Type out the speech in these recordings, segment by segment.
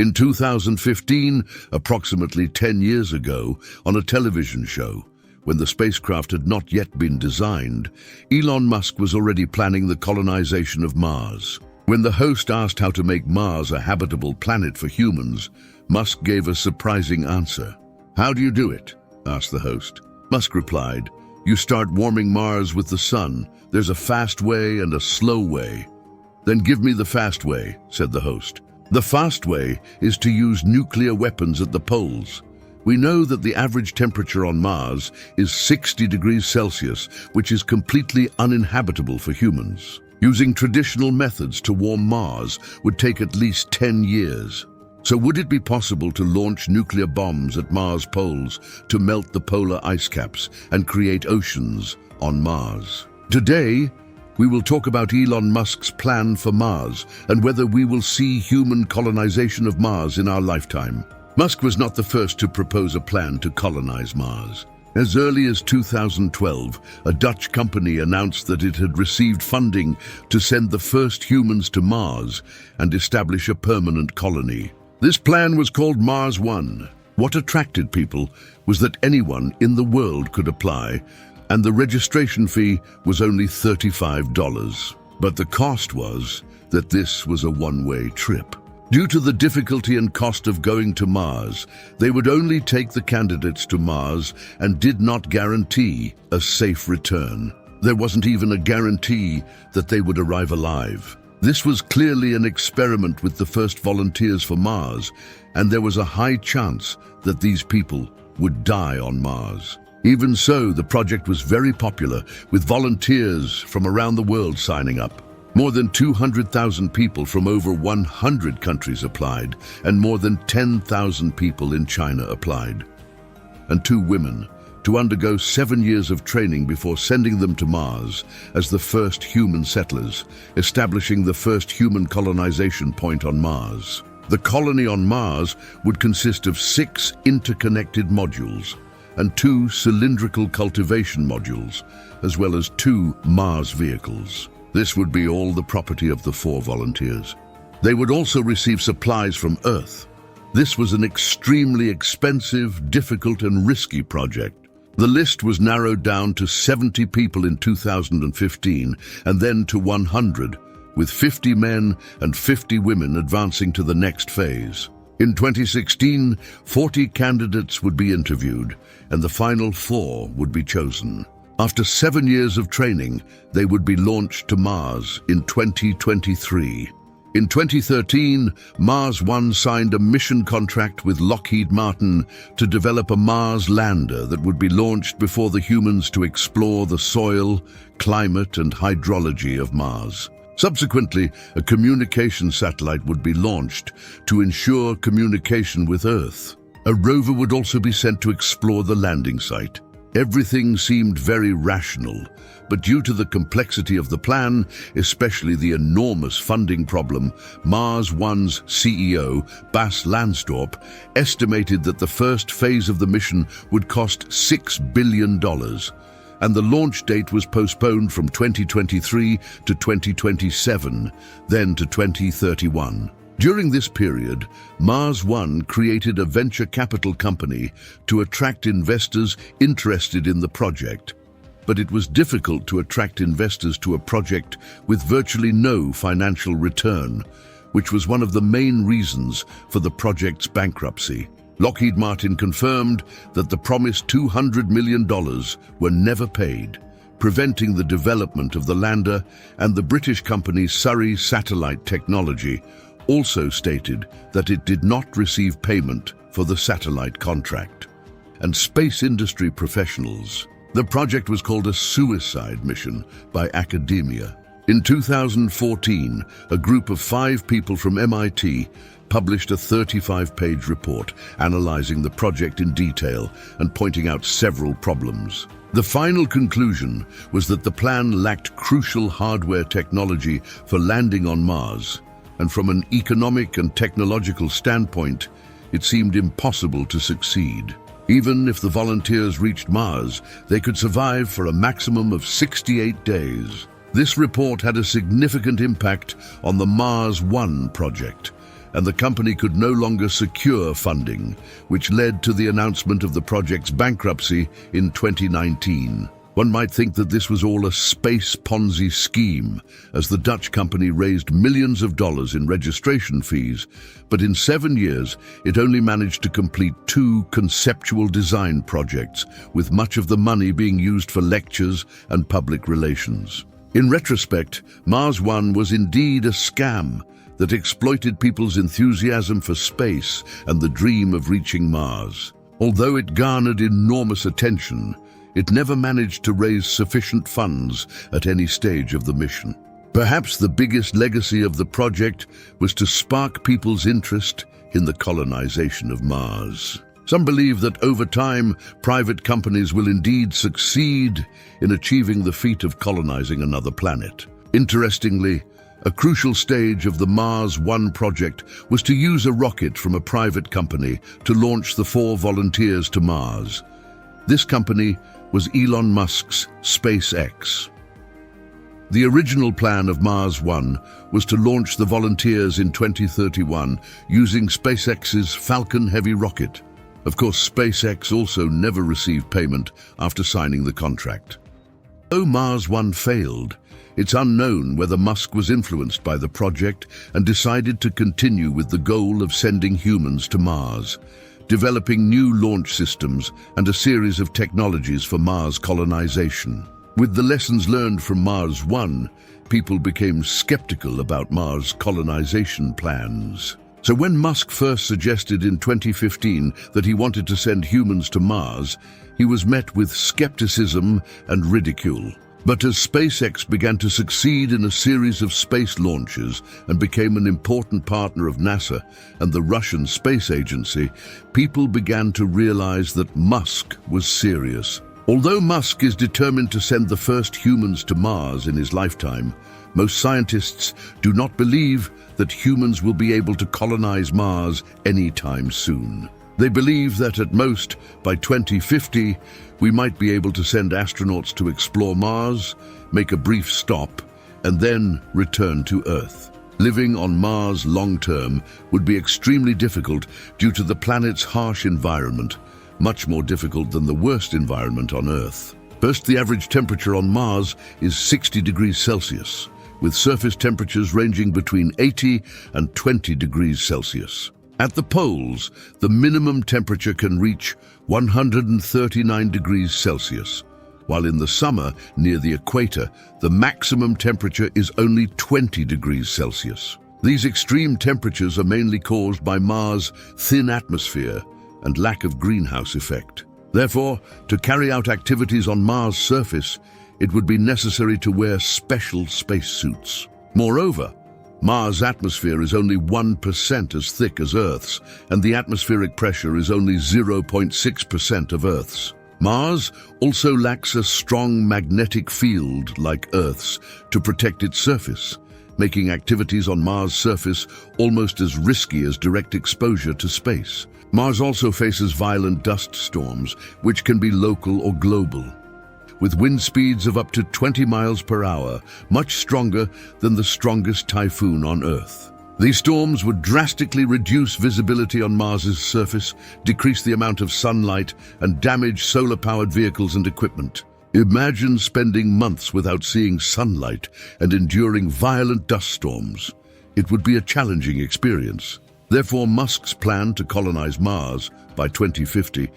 In 2015, approximately 10 years ago, on a television show, when the spacecraft had not yet been designed, Elon Musk was already planning the colonization of Mars. When the host asked how to make Mars a habitable planet for humans, Musk gave a surprising answer. "How do you do it?" asked the host. Musk replied, "You start warming Mars with the sun. There's a fast way and a slow way." "Then give me the fast way," said the host. "The fast way is to use nuclear weapons at the poles. We know that the average temperature on Mars is 60 degrees Celsius, which is completely uninhabitable for humans. Using traditional methods to warm Mars would take at least 10 years. So would it be possible to launch nuclear bombs at Mars poles to melt the polar ice caps and create oceans on Mars?" Today, we will talk about Elon Musk's plan for Mars and whether we will see human colonization of Mars in our lifetime. Musk was not the first to propose a plan to colonize Mars. As early as 2012, a Dutch company announced that it had received funding to send the first humans to Mars and establish a permanent colony. This plan was called Mars One. What attracted people was that anyone in the world could apply, and the registration fee was only $35. But the cost was that this was a one-way trip. Due to the difficulty and cost of going to Mars, they would only take the candidates to Mars and did not guarantee a safe return. There wasn't even a guarantee that they would arrive alive. This was clearly an experiment with the first volunteers for Mars, and there was a high chance that these people would die on Mars. Even so, the project was very popular, with volunteers from around the world signing up. More than 200,000 people from over 100 countries applied, and more than 10,000 people in China applied. And 2 women, to undergo 7 years of training before sending them to Mars as the first human settlers, establishing the first human colonization point on Mars. The colony on Mars would consist of 6 interconnected modules and 2 cylindrical cultivation modules, as well as 2 Mars vehicles. This would be all the property of the 4 volunteers. They would also receive supplies from Earth. This was an extremely expensive, difficult, and risky project. The list was narrowed down to 70 people in 2015 and then to 100, with 50 men and 50 women advancing to the next phase. In 2016, 40 candidates would be interviewed, and the final 4 would be chosen. After 7 years of training, they would be launched to Mars in 2023. In 2013, Mars One signed a mission contract with Lockheed Martin to develop a Mars lander that would be launched before the humans to explore the soil, climate, and hydrology of Mars. Subsequently, a communication satellite would be launched to ensure communication with Earth. A rover would also be sent to explore the landing site. Everything seemed very rational, but due to the complexity of the plan, especially the enormous funding problem, Mars One's CEO, Bas Lansdorp, estimated that the first phase of the mission would cost $6 billion, and the launch date was postponed from 2023 to 2027, then to 2031. During this period, Mars One created a venture capital company to attract investors interested in the project. But it was difficult to attract investors to a project with virtually no financial return, which was one of the main reasons for the project's bankruptcy. Lockheed Martin confirmed that the promised $200 million were never paid, preventing the development of the lander, and the British company Surrey Satellite Technology also stated that it did not receive payment for the satellite contract. And space industry professionals. The project was called a suicide mission by academia. In 2014, a group of 5 people from MIT published a 35-page report analyzing the project in detail and pointing out several problems. The final conclusion was that the plan lacked crucial hardware technology for landing on Mars, and from an economic and technological standpoint, it seemed impossible to succeed. Even if the volunteers reached Mars, they could survive for a maximum of 68 days. This report had a significant impact on the Mars One project, and the company could no longer secure funding, which led to the announcement of the project's bankruptcy in 2019. One might think that this was all a space Ponzi scheme, as the Dutch company raised millions of dollars in registration fees, but in 7 years it only managed to complete 2 conceptual design projects, with much of the money being used for lectures and public relations. In retrospect, Mars One was indeed a scam that exploited people's enthusiasm for space and the dream of reaching Mars. Although it garnered enormous attention, it never managed to raise sufficient funds at any stage of the mission. Perhaps the biggest legacy of the project was to spark people's interest in the colonization of Mars. Some believe that over time, private companies will indeed succeed in achieving the feat of colonizing another planet. Interestingly, a crucial stage of the Mars One project was to use a rocket from a private company to launch the 4 volunteers to Mars. This company was Elon Musk's SpaceX. The original plan of Mars One was to launch the volunteers in 2031 using SpaceX's Falcon Heavy rocket. Of course, SpaceX also never received payment after signing the contract. Though Mars One failed, it's unknown whether Musk was influenced by the project and decided to continue with the goal of sending humans to Mars, developing new launch systems and a series of technologies for Mars colonization. With the lessons learned from Mars One, people became skeptical about Mars colonization plans. So when Musk first suggested in 2015 that he wanted to send humans to Mars, he was met with skepticism and ridicule. But as SpaceX began to succeed in a series of space launches and became an important partner of NASA and the Russian Space Agency, people began to realize that Musk was serious. Although Musk is determined to send the first humans to Mars in his lifetime, most scientists do not believe that humans will be able to colonize Mars anytime soon. They believe that at most, by 2050, we might be able to send astronauts to explore Mars, make a brief stop, and then return to Earth. Living on Mars long-term would be extremely difficult due to the planet's harsh environment, much more difficult than the worst environment on Earth. First, the average temperature on Mars is 60 degrees Celsius, with surface temperatures ranging between 80 and 20 degrees Celsius. At the poles, the minimum temperature can reach 139 degrees Celsius, while in the summer, near the equator, the maximum temperature is only 20 degrees Celsius. These extreme temperatures are mainly caused by Mars' thin atmosphere and lack of greenhouse effect. Therefore, to carry out activities on Mars' surface, it would be necessary to wear special spacesuits. Moreover, Mars' atmosphere is only 1% as thick as Earth's, and the atmospheric pressure is only 0.6% of Earth's. Mars also lacks a strong magnetic field like Earth's to protect its surface, making activities on Mars' surface almost as risky as direct exposure to space. Mars also faces violent dust storms, which can be local or global, with wind speeds of up to 20 miles per hour, much stronger than the strongest typhoon on Earth. These storms would drastically reduce visibility on Mars's surface, decrease the amount of sunlight, and damage solar-powered vehicles and equipment. Imagine spending months without seeing sunlight and enduring violent dust storms. It would be a challenging experience. Therefore, Musk's plan to colonize Mars by 2050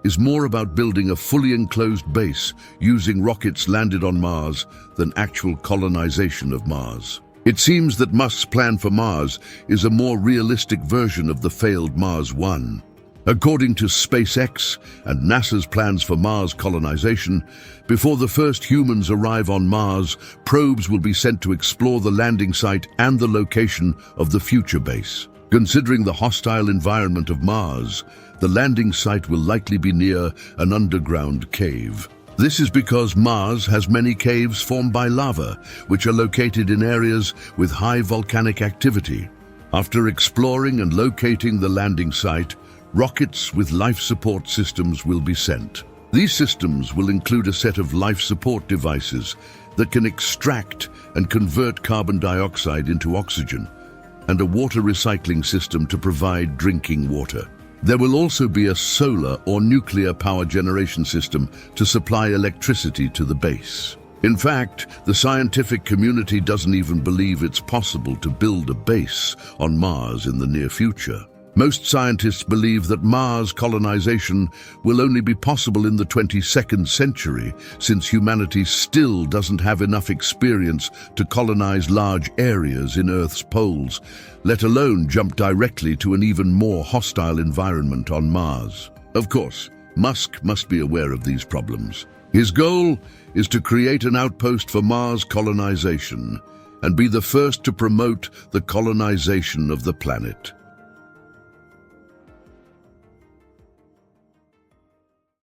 is more about building a fully enclosed base using rockets landed on Mars than actual colonization of Mars. It seems that Musk's plan for Mars is a more realistic version of the failed Mars One. According to SpaceX and NASA's plans for Mars colonization, before the first humans arrive on Mars, probes will be sent to explore the landing site and the location of the future base. Considering the hostile environment of Mars, the landing site will likely be near an underground cave. This is because Mars has many caves formed by lava, which are located in areas with high volcanic activity. After exploring and locating the landing site, rockets with life support systems will be sent. These systems will include a set of life support devices that can extract and convert carbon dioxide into oxygen, and a water recycling system to provide drinking water. There will also be a solar or nuclear power generation system to supply electricity to the base. In fact, the scientific community doesn't even believe it's possible to build a base on Mars in the near future. Most scientists believe that Mars colonization will only be possible in the 22nd century, since humanity still doesn't have enough experience to colonize large areas in Earth's poles, let alone jump directly to an even more hostile environment on Mars. Of course, Musk must be aware of these problems. His goal is to create an outpost for Mars colonization and be the first to promote the colonization of the planet.